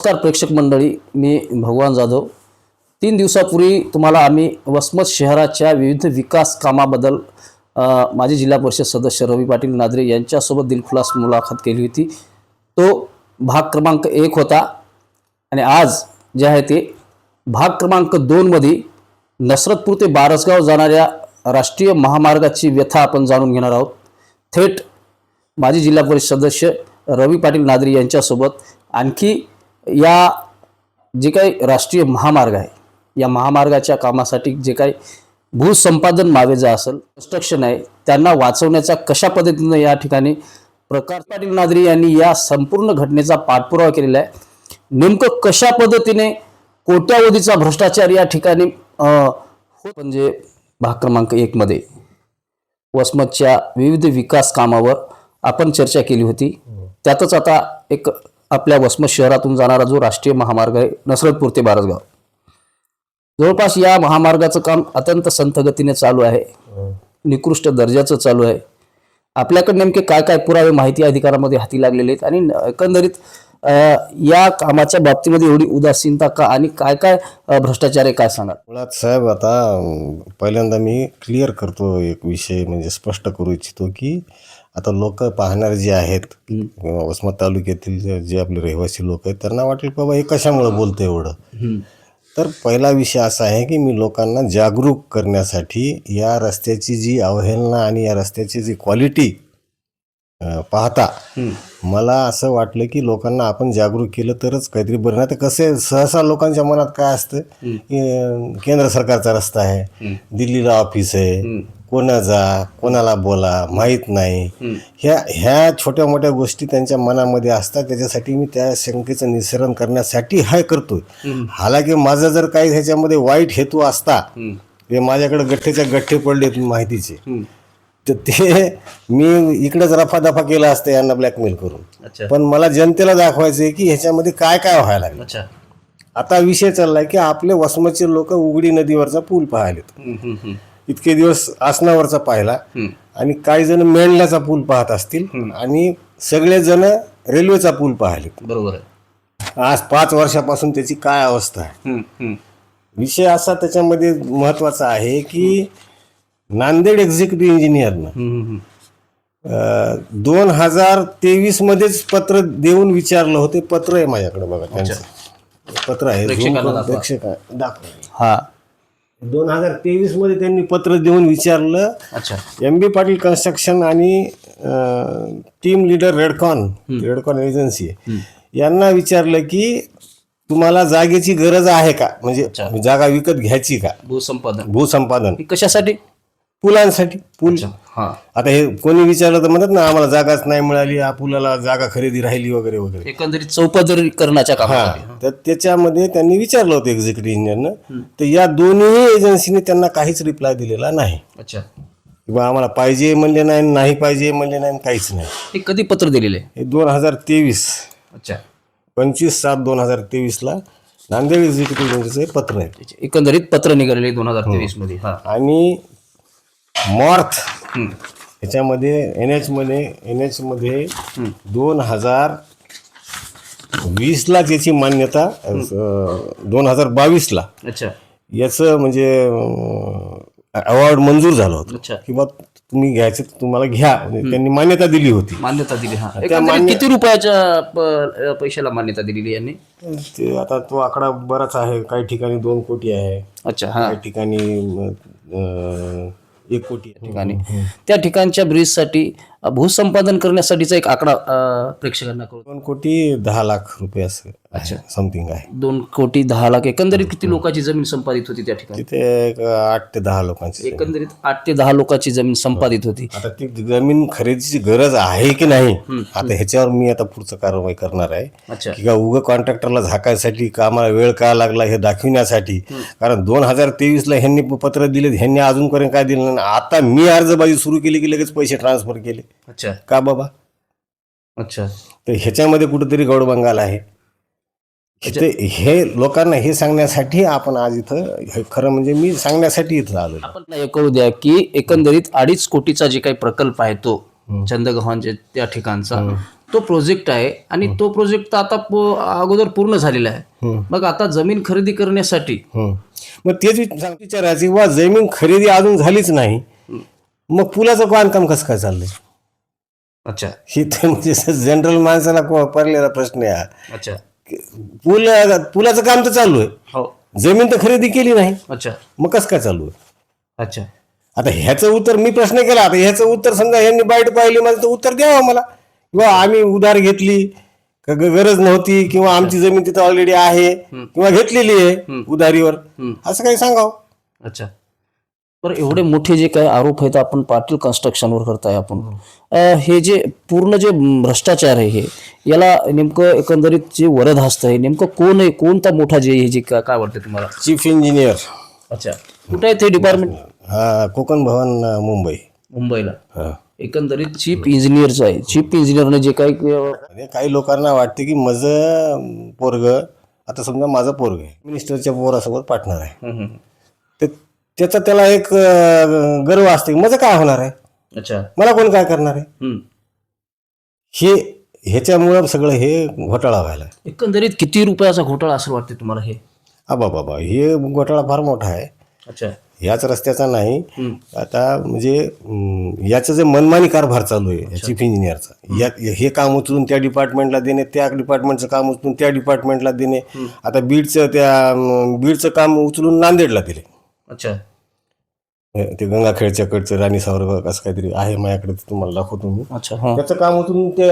नमस्कार प्रेक्षक मंडळी, मी भगवान जाधव. 3 दिवसापूर्वी तुम्हाला आम्ही वसमत शहराच्या विविध विकास कामाबद्दल माजी जिल्हा परिषद सदस्य रवी पाटील नादरे यांच्यासोबत दिलखुलास मुलाखत केली होती. तो भाग क्रमांक 1 होता आणि आज जे आहे ते भाग क्रमांक 2 मध्ये नसरतपूर ते बारसगाव जाणाऱ्या राष्ट्रीय महामार्गाची व्यथा आपण जाणून घेणार आहोत. थेट माजी जिल्हा परिषद सदस्य रवी पाटील नादरे यांच्यासोबत आणखी या जे काही राष्ट्रीय महामार्ग आहे या महामार्गाच्या कामासाठी जे काही भूसंपादन मावेजा असेल, कन्स्ट्रक्शन आहे, त्यांना वाचवण्याचा कशा पद्धतीने या ठिकाणी प्रकाश पाटील नादरे यांनी या संपूर्ण घटनेचा पाठपुरावा केलेला आहे. नेमकं कशा पद्धतीने कोट्यावधीचा भ्रष्टाचार या ठिकाणी म्हणजे भाग क्रमांक 1 मध्ये वसमतच्या विविध विकास कामावर आपण चर्चा केली होती. त्यातच आता एक आपल्या वसमत शहरातून जाणारा जो राष्ट्रीय महामार्ग आहे नसरतपूर ते बारसगाव, जवळपास या महामार्गाचं काम अत्यंत संथ गतीने चालू आहे, निकृष्ट दर्जाचं चालू आहे. आपल्याकडे नेमके काय काय पुरावे माहिती अधिकारामध्ये हाती लागलेले आहेत आणि एकंदरीत या कामाच्या बाबतीमध्ये एवढी उदासीनता का आणि काय काय भ्रष्टाचार आहे, काय सांगा. मुळात साहेब, आता पहिल्यांदा मी क्लिअर करतो एक विषय, म्हणजे स्पष्ट करू इच्छितो की आता लोक पाहणारे जे आहेत वसमत तालुक्यातील जे आपले रहिवासी लोक आहेत त्यांना वाटेल बाबा हे कशामुळे बोलतं एवढं. तर पहिला विषय असा आहे की मी लोकांना जागरूक करण्यासाठी या रस्त्याची जी अवहेलना आणि या रस्त्याची जी क्वालिटी पाहता मला असं वाटलं की लोकांना आपण जागरूक केलं तरच काहीतरी बरं. नाही तर कसं सहसा लोकांच्या मनात काय असतं की केंद्र सरकारचा रस्ता आहे, दिल्लीला ऑफिस आहे, कोणा जा कोणाला बोला माहीत नाही, ह्या छोट्या मोठ्या गोष्टी त्यांच्या मनामध्ये असतात. त्याच्यासाठी मी त्या शंकेचं निस्सरण करण्यासाठी हा करतोय. हालाकी माझा जर काही ह्याच्यामध्ये वाईट हेतू असता, माझ्याकडे गठ्ठेच्या गठ्ठे पडलेत माहितीचे, तर ते मी इकडेच रफादफा केला असतं यांना ब्लॅकमेल करून. पण मला जनतेला दाखवायचं आहे की ह्याच्यामध्ये काय काय व्हायला लागलं. आता विषय चाललाय की आपले वसमतचे लोक उघडी नदीवरचा पूल पाहिलेत, इतके दिवस आसनावरचा पाहिला, आणि काही जण मेंढल्याचा पूल पाहत असतील, आणि सगळे जण रेल्वेचा पूल पाहिलेत. बरोबर आहे. आज 5 वर्षापासून त्याची काय अवस्था आहे. विषय असा त्याच्यामध्ये महत्वाचा आहे की नांदेड एक्झिक्युटिव्ह इंजिनियरनं 2023 मध्येच पत्र देऊन विचारलं होते. पत्र आहे माझ्याकडे, बघा त्यांचं पत्र आहे, प्रेक्षक दाखवा. 2023 मध्ये त्यांनी पत्र देऊन विचारलं, MB पाटील कन्स्ट्रक्शन आणि टीम लीडर रेडकॉन एजन्सी यांना विचारलं की तुम्हाला जागेची गरज आहे का, म्हणजे जागा विकत घ्यायची का, भूसंपादन कशासाठी, पुलांसाठी. पूल आता हे कोणी विचारलं तर म्हणतात ना आम्हाला जागाच नाही मिळाली, पुलाला जागा खरेदी राहिली वगैरे वगैरे, एकंदरीत चौपदरीकरणाच्या कामासाठी. तर त्याच्यामध्ये त्यांनी विचारलं होतं एक्झिक्युटिव्ह इंजिनियरनं. तर या दोन्ही एजन्सीने त्यांना काहीच रिप्लाय दिलेला नाही. किंवा आम्हाला पाहिजे म्हणले नाही, नाही पाहिजे म्हणले नाही, काहीच नाही. हे कधी पत्र दिलेले? हे 2023 25/7/2023 नांदेड एक्झिक्युटिव्ह इंजिनियरचं पत्र आहे. एकंदरीत पत्र निघालेले 2023 मध्ये. आणि मॉर्थ ह्याच्यामध्ये NH मध्ये 2020 ला त्याची मान्यता, 2022 ला याचं म्हणजे अवॉर्ड मंजूर झालं होतं की बा तुम्ही घ्यायचं तुम्हाला घ्या, त्यांनी मान्यता दिली होती. किती रुपयाच्या पैशाला मान्यता दिलेली यांनी? ते आता तो आकडा बराच आहे, काही ठिकाणी 2 कोटी आहे, काही ठिकाणी 1 कोटी ठिकाणी. त्या ठिकाणच्या ब्रिजसाठी भूसंपादन करण्यासाठीचा एक आकडा प्रेक्षकांना करू. 2,10,00,000 असं समथिंग आहे. 2,10,00,000. एकंदरीत किती लोकांची जमीन संपादित होती त्या ठिकाणी? तिथे 8 ते 10 लोकांची, एकंदरीत 8 ते 10 लोकांची जमीन संपादित होती. आता ती जमीन खरेदीची गरज आहे की नाही, आता ह्याच्यावर मी आता पुढचं कारवाई करणार आहे. की का उगं कॉन्ट्रॅक्टरला झाकायसाठी, कामाला वेळ का लागला हे दाखविण्यासाठी. कारण 2023 ला ह्यांनी पत्र दिले, ह्यांनी अजूनपर्यंत काय दिलं नाही. आता मी अर्जबाजी सुरू केली की लगेच पैसे ट्रान्सफर केले. का बाबा? तर ह्याच्यामध्ये कुठेतरी गौडबंगाल आहे. हे लोकांना हे सांगण्यासाठी आपण आज इथं, खरं म्हणजे मी सांगण्यासाठी इथं आलो. आपण कळू द्या की एकंदरीत 2.5 कोटीचा जे काही प्रकल्प आहे तो चंदगव्हाणचे त्या ठिकाणचा तो प्रोजेक्ट आहे आणि तो प्रोजेक्ट तर आता अगोदर पूर्ण झालेला आहे. मग आता जमीन खरेदी करण्यासाठी मग तेच विचारायची वा जमीन खरेदी अजून झालीच नाही, मग पुलाचं बांधकाम कसं काय चाललंय? अच्छा ही तर म्हणजे जनरल माणसाला पडलेला प्रश्न आहे. अच्छा पुलाचं काम तर चालू आहे, हो जमीन तर खरेदी केली नाही, अच्छा मग कसं काय चालू आहे? अच्छा आता ह्याचं उत्तर मी प्रश्न केला, आता ह्याचं उत्तर समजा यांनी बाईट पाहिली माझं तर उत्तर द्यावं मला, किंवा आम्ही उधार घेतली का गरज नव्हती, किंवा आमची जमीन तिथं ऑलरेडी आहे किंवा घेतलेली आहे उधारीवर, असं काही सांगावं. अच्छा बरं, एवढे मोठे जे काही आरोप आहेत आपण पाटील कन्स्ट्रक्शनवर करताय आपण, हे जे पूर्ण जे भ्रष्टाचार आहे हे, याला नेमकं एकंदरीत जे वरदहस्त आहे नेमकं कोण आहे, कोणता मोठा जे हे जे काय वाटतं तुम्हाला? Chief engineer. अच्छा कुठे आहे ते डिपार्टमेंट? हा कोकण भवन मुंबई, मुंबईला. हा. एकंदरीत चीफ इंजिनियरचं आहे. चीफ इंजिनियरने जे काही म्हणजे काही लोकांना वाटते की माझं पोरग, आता समजा माझं पोरग आहे मिनिस्टरच्या पोरासोबत पार्टनर आहे, तर त्याचा त्याला एक गर्व असते, माझं काय होणार आहे, अच्छा मला कोण काय करणार आहे, हे ह्याच्यामुळं सगळं हे घोटाळा व्हायला. एकंदरीत किती रुपयाचा घोटाळा असं वाटते तुम्हाला हे? बाबा हे घोटाळा फार मोठा आहे. अच्छा ह्याच रस्त्याचा नाही, आता म्हणजे याचं जे मनमानी कारभार चालू आहे चीफ इंजिनियरचा, हे काम उचलून त्या डिपार्टमेंटला देणे, त्या डिपार्टमेंटचं काम उचलून त्या डिपार्टमेंटला देणे, आता बीडचं काम उचलून नांदेडला दिले. अच्छा ते गंगाखेडच्या कडचं राणी सावरगाव असं काहीतरी आहे माझ्याकडे, तुम्हाला दाखवतो मी. अच्छा त्याचं काम उचलून ते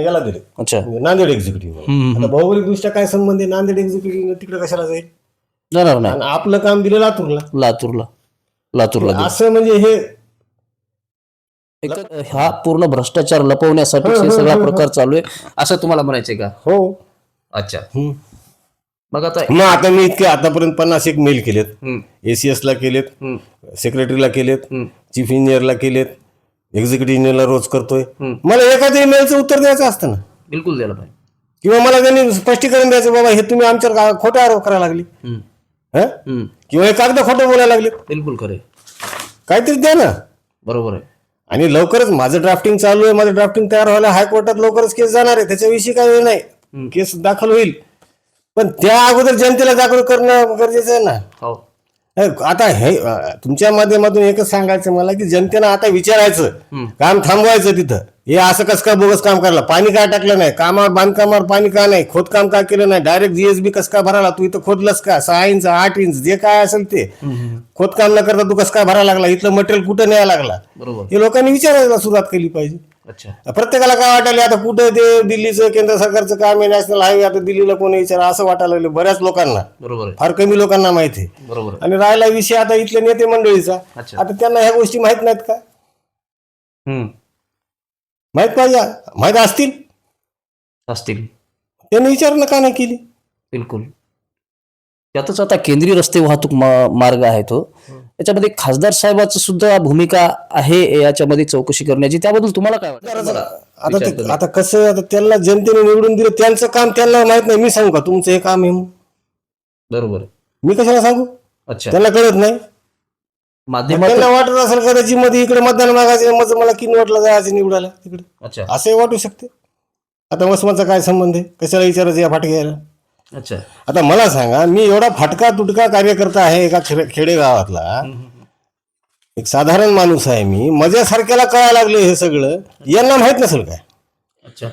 याला दिले, अच्छा म्हणजे नांदेड एक्झिक्युटिव्ह. आता भौगोलिक दृष्ट्या काय संबंध आहे, नांदेड एक्झिक्युटिव्ह तिकडे कशाला जाईल, जाणार नाही. आणि आपलं काम दिलं लातूरला. लातूरला असं म्हणजे हे हा पूर्ण भ्रष्टाचार लपवण्यासाठी हे सगळा प्रकार चालू आहे असं तुम्हाला म्हणायचंय का? हो. अच्छा मग आता मग आता मी इतके आतापर्यंत 51 मेल केलेत, ACS ला केलेत, सेक्रेटरीला केलेत, चीफ इंजिनियरला केलेत, एक्झिक्युटिव्ह इंजिनियरला रोज करतोय. मला एखाद्या ईमेलचं उत्तर द्यायचं असतं ना, बिलकुल द्यायला पाहिजे, किंवा मला त्यांनी स्पष्टीकरण द्यायचं, बाबा हे तुम्ही आमच्यावर खोटा आरोप करायला लागले, किंवा हे कागद खोटं बोलायला लागले, बिलकुल खरे, काहीतरी द्या ना. बरोबर आहे. आणि लवकरच माझं ड्राफ्टिंग चालू आहे, माझं ड्राफ्टिंग तयार व्हायला हायकोर्टात लवकरच केस जाणार आहे, त्याच्याविषयी काही वेळ नाही, केस दाखल होईल, पण त्या अगोदर जनतेला जागरूक करणं गरजेचं आहे ना. हो आता हे तुमच्या माध्यमातून एकच सांगायचं मला की जनतेनं आता विचारायचं, काम थांबवायचं तिथं, हे असं कसं काय बोगस काम करायला, पाणी काय टाकलं नाही, कामावर बांधकामावर पाणी का नाही, खोदकाम का केलं नाही, डायरेक्ट GSB कसं काय भरायला, तू इथं खोदलंस का, 6 इंच 8 इंच जे काय असेल ते खोदकाम न करता तू कसं काय भरायला लागला, इथलं मटेरियल कुठं न्यायला लागला, बरोबर. हे लोकांनी विचारायला सुरुवात केली पाहिजे. अच्छा प्रत्येकाला काय वाटायला आता कुठं ते दिल्लीचं केंद्र सरकारचं काम आहे, नॅशनल हायवे, आता दिल्लीला कोणी विचारा असं वाटायला लागलं बऱ्याच लोकांना, बरोबर आहे, फार कमी लोकांना माहिती आहे. बरोबर आहे. आणि राहिला विषय आता इथल्या नेते मंडळीचा, अच्छा आता त्यांना ह्या गोष्टी माहित नाहीत का? माहित पाहिजे, माहित असतील त्यांनी विचारणं का नाही केली? बिलकुल. त्यातच आता केंद्रीय रस्ते वाहतूक मार्ग आहे तो, याच्यामध्ये खासदार साहेबांचं सुद्धा भूमिका आहे याच्यामध्ये चौकशी करण्याची, त्याबद्दल तुम्हाला काय वाटतं? आता कसं, आता त्यांना जनतेने निवडून दिलं, त्यांचं काम त्यांना माहित नाही, मी सांगू का तुमचं हे काम आहे म्हणून? बरोबर, मी कशाला सांगू? अच्छा त्यांना कळत नाही, माध्यमात त्यांना वाटत असेल कदाचित मध्ये इकडे मतदान मागायचं, मला किनवटला जायचं निवडायला तिकडे, अच्छा असंही वाटू शकते. आता वसमाचा काय संबंध आहे, कशाला विचारायचं या फाटक्याला? अच्छा आता मला सांगा, मी एवढा फाटका तुटका कार्यकर्ता आहे एका खेडेगावातला, एक साधारण माणूस आहे मी, माझ्यासारख्याला कळायला लागलं हे सगळं, यांना माहित नसेल काय? अच्छा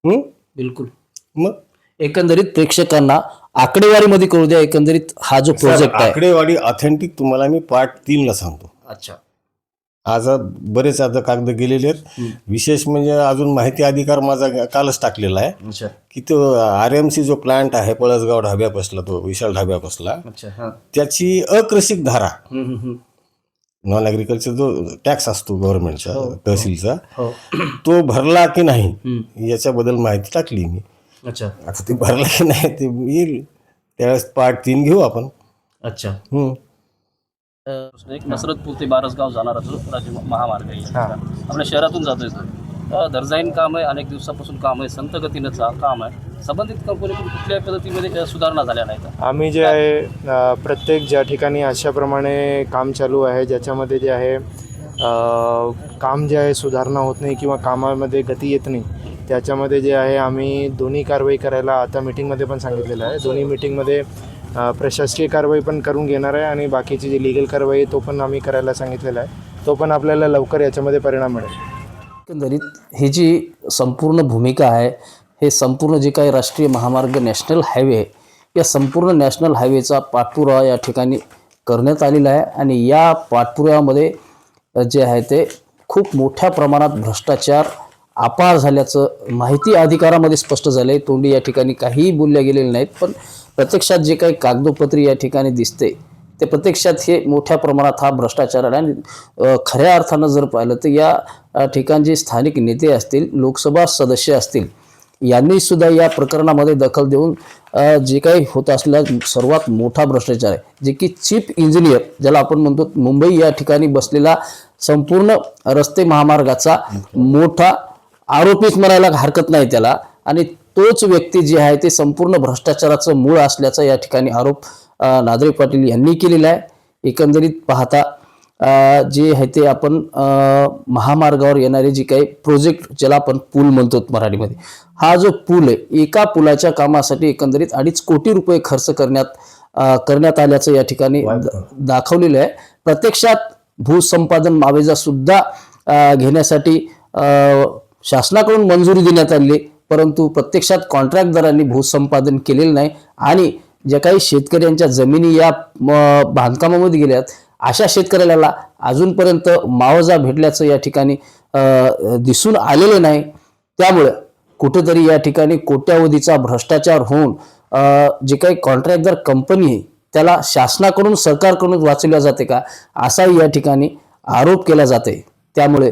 बिलकुल. मग एकंदरीत प्रेक्षकांना आकडेवारीमध्ये करू द्या, एकंदरीत हा जो प्रोजेक्ट आहे आकडेवारी ऑथेंटिक तुम्हाला मी पार्ट 3 ला सांगतो. अच्छा आज बरेच आता कागद गेलेले आहेत. विशेष म्हणजे अजून माहिती अधिकार माझा कालच टाकलेला आहे. अच्छा की तो RMC जो प्लांट आहे पळसगाव ढाब्यापासला, तो विशाल ढाब्यापासला, अच्छा त्याची अकृषिक धारा, नॉन ॲग्रिकल्चर जो टॅक्स असतो गव्हर्नमेंटचा तहसीलचा, तो भरला की नाही याच्याबद्दल माहिती टाकली मी. अच्छा आता ते भरला की नाही ते येईल त्यावेळेस पार्ट 3 घेऊ आपण. अच्छा एक मसरतपूर ते बारसगाव जाणारा जो राज्य महामार्ग आहे आपल्या शहरातून जातोय तो दर्जाईन काम आहे, अनेक दिवसापासून काम आहे, संत गतीनं काम आहे. संबंधित कंपनीतून कुठल्याही पद्धतीमध्ये सुधारणा झाल्या नाहीत. आम्ही जे आहे प्रत्येक ज्या ठिकाणी अशाप्रमाणे काम चालू आहे ज्याच्यामध्ये जे आहे काम जे आहे सुधारणा होत नाही किंवा कामामध्ये गती येत नाही, त्याच्यामध्ये जे आहे आम्ही दोन्ही कारवाई करायला आता मीटिंगमध्ये पण सांगितलेलं आहे. दोन्ही मीटिंगमध्ये प्रशासकीय कारवाई पण करून घेणार आहे आणि बाकीची जी लिगल कारवाई आहे तो पण आम्ही करायला सांगितलेला आहे. तो पण आपल्याला लवकर याच्यामध्ये परिणाम मिळेल. एकंदरीत ही जी संपूर्ण भूमिका आहे, हे संपूर्ण जे काही राष्ट्रीय महामार्ग नॅशनल हायवे आहे, या संपूर्ण नॅशनल हायवेचा पाठपुरावा या ठिकाणी करण्यात आलेला आहे आणि या पाठपुराव्यामध्ये जे आहे ते खूप मोठ्या प्रमाणात भ्रष्टाचार अपार झाल्याचं माहिती अधिकारामध्ये स्पष्ट झालं आहे. तोंडी या ठिकाणी काहीही बोलल्या गेलेले नाहीत, पण प्रत्यक्षात जे काही कागदोपत्री या ठिकाणी दिसते ते प्रत्यक्षात हे मोठ्या प्रमाणात हा भ्रष्टाचार आहे. आणि खऱ्या अर्थानं जर पाहिलं तर या ठिकाणचे स्थानिक नेते असतील, लोकसभा सदस्य असतील, यांनी सुद्धा या प्रकरणामध्ये दखल देऊन जे काही होत असलेला सर्वात मोठा भ्रष्टाचार आहे, जे की चीफ इंजिनियर ज्याला आपण म्हणतो, मुंबई या ठिकाणी बसलेला संपूर्ण रस्ते महामार्गाचा मोठा आरोपीच म्हणायला हरकत नाही त्याला, आणि तोच व्यक्ती जे आहे ते संपूर्ण भ्रष्टाचाराचं मूळ असल्याचा या ठिकाणी आरोप नादरे पाटील यांनी केलेला आहे. एकंदरीत पाहता जे आहे ते आपण महामार्गावर येणारे जे काही प्रोजेक्ट ज्याला आपण पूल म्हणतो मराठीमध्ये, हा जो पूल आहे, एका पुलाच्या कामासाठी एकंदरीत 2.5 कोटी रुपये खर्च करण्यात आल्याचं या ठिकाणी दाखवलेलं आहे. प्रत्यक्षात भूसंपादन मावेजा सुद्धा घेण्यासाठी शासनाकडून मंजुरी देण्यात आली, परंतु प्रत्यक्षात कॉन्ट्रॅक्टदारांनी भूसंपादन केलेलं नाही आणि ज्या काही शेतकऱ्यांच्या जमिनी या बांधकामामध्ये गेल्यात, अशा शेतकऱ्याला अजूनपर्यंत मावजा भेटल्याचं या ठिकाणी दिसून आलेलं नाही. त्यामुळे कुठेतरी या ठिकाणी कोट्यावधीचा भ्रष्टाचार होऊन जे काही कॉन्ट्रॅक्टदार कंपनी आहे त्याला शासनाकडून, सरकारकडून वाचवल्या जाते का, असाही या ठिकाणी आरोप केला जाते. त्यामुळे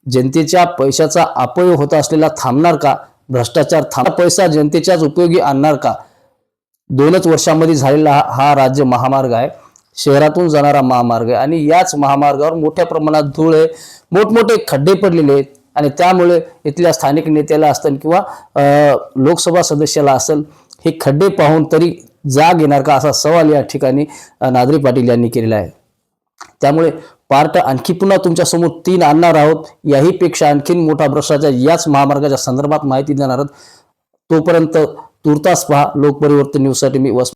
जनतेच्या पैशाचा अपव्यय होत असलेला थांबणार का, भ्रष्टाचार पैसा जनतेच्याच उपयोगी आणणार का? 2च वर्षांमध्ये झालेला हा राज्य महामार्ग आहे, शहरातून जाणारा महामार्ग आहे आणि याच महामार्गावर मोठ्या प्रमाणात धूळ आहे, मोठमोठे खड्डे पडलेले आहेत आणि त्यामुळे इथल्या स्थानिक नेत्याला असेल किंवा लोकसभा सदस्याला असेल, हे खड्डे पाहून तरी जाग येणार का, असा सवाल या ठिकाणी नादरे पाटील यांनी केलेला आहे. त्यामुळे पार्ट आणखी पुन्हा तुमच्यासमोर 3 आणणार आहोत. याही पेक्षा आणखीन मोठा भ्रष्टाचार याच महामार्गाच्या संदर्भात माहिती देणार आहोत. तोपर्यंत तुर्तास पहा लोकपरिवर्तन न्यूजसाठी मी